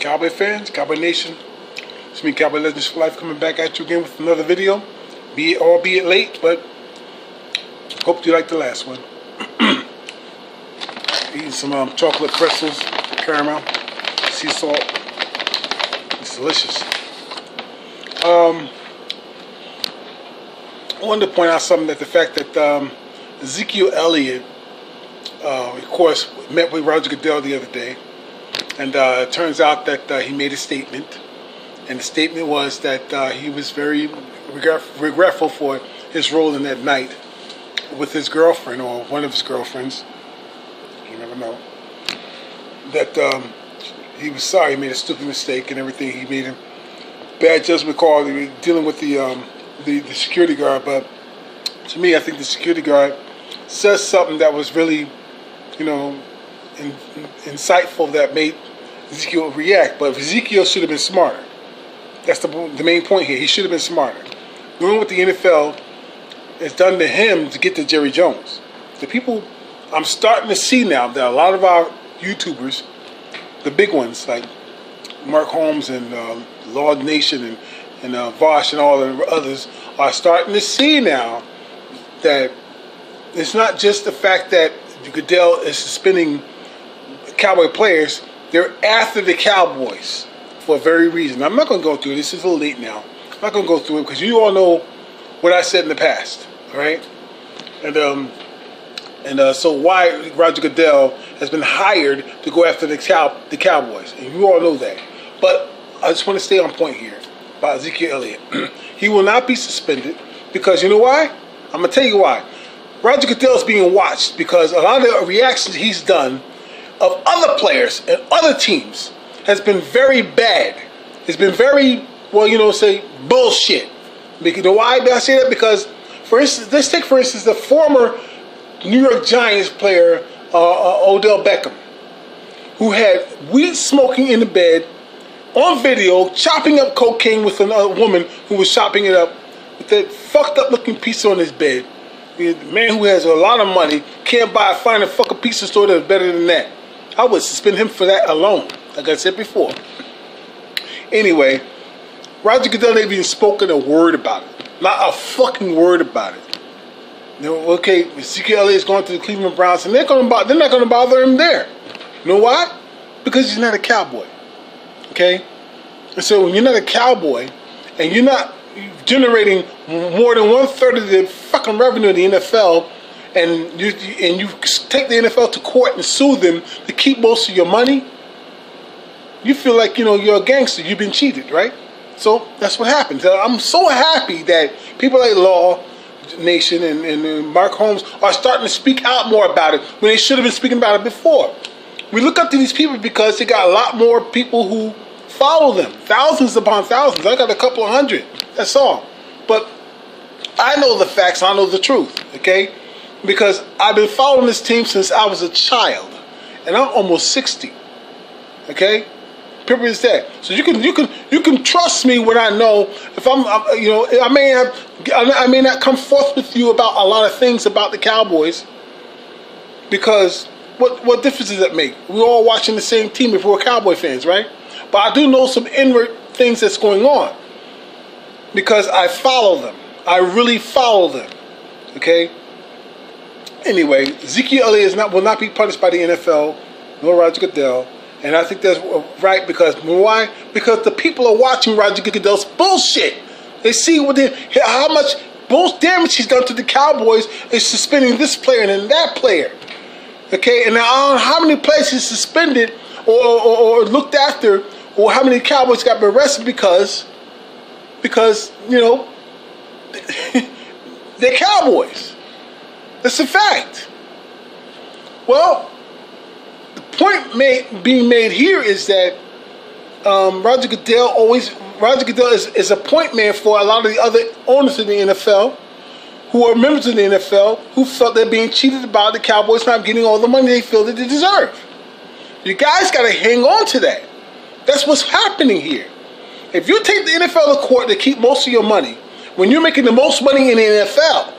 Cowboy fans, Cowboy Nation. It's me, Cowboy Legends for Life, coming back at you again with another video. Albeit late, but hope you like the last one. Eating some chocolate pretzels, caramel, sea salt. It's delicious. I wanted to point out something, that the fact that Ezekiel Elliott, of course, met with Roger Goodell the other day, and it turns out that he made a statement, and the statement was that he was very regretful for his role in that night with his girlfriend, or one of his girlfriends. You never know. That he was sorry, he made a stupid mistake and everything. He made a bad judgment call dealing with the security guard. But to me, I think the security guard says something that was really, insightful, that made Ezekiel react. But Ezekiel should have been smarter. That's the main point here. He should have been smarter. Doing what the NFL has done to him to get to Jerry Jones. The people, I'm starting to see now that a lot of our YouTubers, the big ones like Mark Holmes and Lord Nation and Vosh and all the others, are starting to see now that it's not just the fact that Goodell is suspending Cowboy players. They're after the Cowboys for a very reason. I'm not going to go through it. This is a little late now. I'm not going to go through it because you all know what I said in the past, all right? And so why Roger Goodell has been hired to go after the Cowboys, and you all know that. But I just want to stay on point here about Ezekiel Elliott. He will not be suspended because you know why? I'm going to tell you why. Roger Goodell is being watched because a lot of the reactions he's done of other players and other teams has been very bad. It's been very, say bullshit. You know why did I say that? Because, for instance, let's take for instance the former New York Giants player Odell Beckham, who had weed smoking in the bed on video, chopping up cocaine with another woman who was chopping it up with that fucked up looking piece on his bed. The man who has a lot of money can't find a fucking pizza store that's better than that. I would suspend him for that alone, like I said before. Anyway, Roger Goodell ain't even spoken a word about it. Not a fucking word about it. Okay, Zeke is going to the Cleveland Browns, and they're not going to bother him there. You know why? Because he's not a Cowboy. Okay? And so when you're not a Cowboy, and you're not generating more than 1/3 of the fucking revenue of the NFL, and you take the NFL to court and sue them to keep most of your money, you feel like, you're a gangster. You've been cheated, right? So that's what happens. I'm so happy that people like Law Nation and Mark Holmes are starting to speak out more about it when they should have been speaking about it before. We look up to these people because they got a lot more people who follow them. Thousands upon thousands. I got a couple of hundred. That's all. But I know the facts. I know the truth. Okay? Because I've been following this team since I was a child. And I'm almost 60. Okay? Purpose is that. So you can trust me when I know if I may not come forth with you about a lot of things about the Cowboys, because what difference does that make? We're all watching the same team if we're Cowboy fans, right? But I do know some inward things that's going on because I follow them. I really follow them. Okay? Anyway, Ezekiel Elliott will not be punished by the NFL, nor Roger Goodell. And I think that's right because why? Because the people are watching Roger Goodell's bullshit. They see how much damage he's done to the Cowboys is suspending this player and then that player. Okay, and now how many players he's suspended or looked after, or how many Cowboys got arrested because they're Cowboys. That's a fact. Well, the point being made here is that Roger Goodell is a point man for a lot of the other owners in the NFL who are members of the NFL who felt they're being cheated about the Cowboys not getting all the money they feel that they deserve. You guys got to hang on to that. That's what's happening here. If you take the NFL to court to keep most of your money, when you're making the most money in the NFL,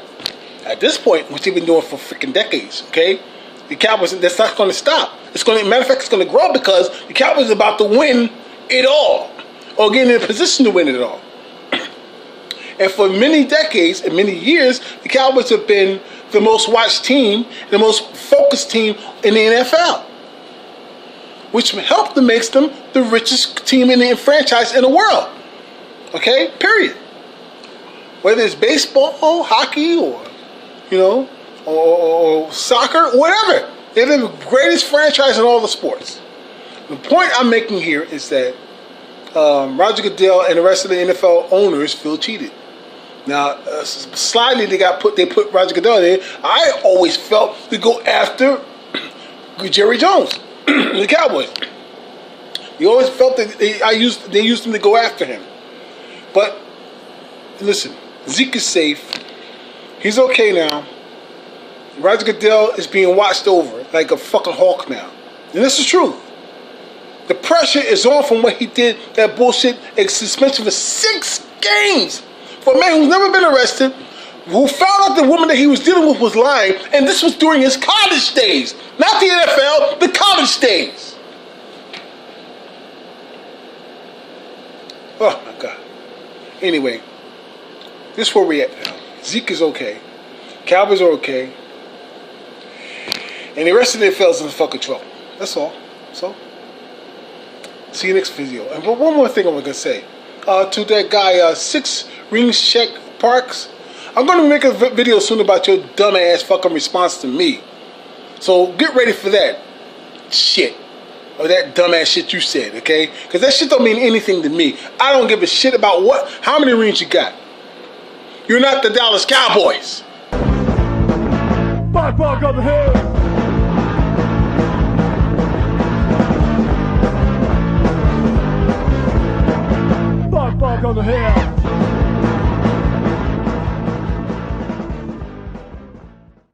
at this point, which they've been doing for freaking decades, okay? The Cowboys, that's not going to stop. Matter of fact, it's going to grow because the Cowboys are about to win it all, or getting in a position to win it all. And for many decades and many years, the Cowboys have been the most watched team, the most focused team in the NFL, which helped to make them the richest team in the franchise in the world. Okay, period. Whether it's baseball, hockey, or or soccer, whatever, they're the greatest franchise in all the sports. The point I'm making here is that Roger Goodell and the rest of the NFL owners feel cheated. Now, slightly they put Roger Goodell in. I always felt to go after Jerry Jones, the Cowboys. You always felt that they used him to go after him. But listen, Zeke is safe. He's okay now. Roger Goodell is being watched over like a fucking hawk now. And this is true. The pressure is on from what he did, that bullshit suspension for 6 games. For a man who's never been arrested, who found out the woman that he was dealing with was lying, and this was during his college days. Not the NFL, the college days. Oh my God. Anyway, this is where we're at now. Zeke is okay. Cowboys are okay. And the rest of the NFL's in fucking trouble. That's all. So, see you next video. And one more thing I'm going to say. To that guy, 6 Rings Check Parks, I'm going to make a video soon about your dumbass fucking response to me. So get ready for that shit. Or that dumbass shit you said, okay? Because that shit don't mean anything to me. I don't give a shit about how many rings you got. You're not the Dallas Cowboys. Bark on the head. Bark on the head.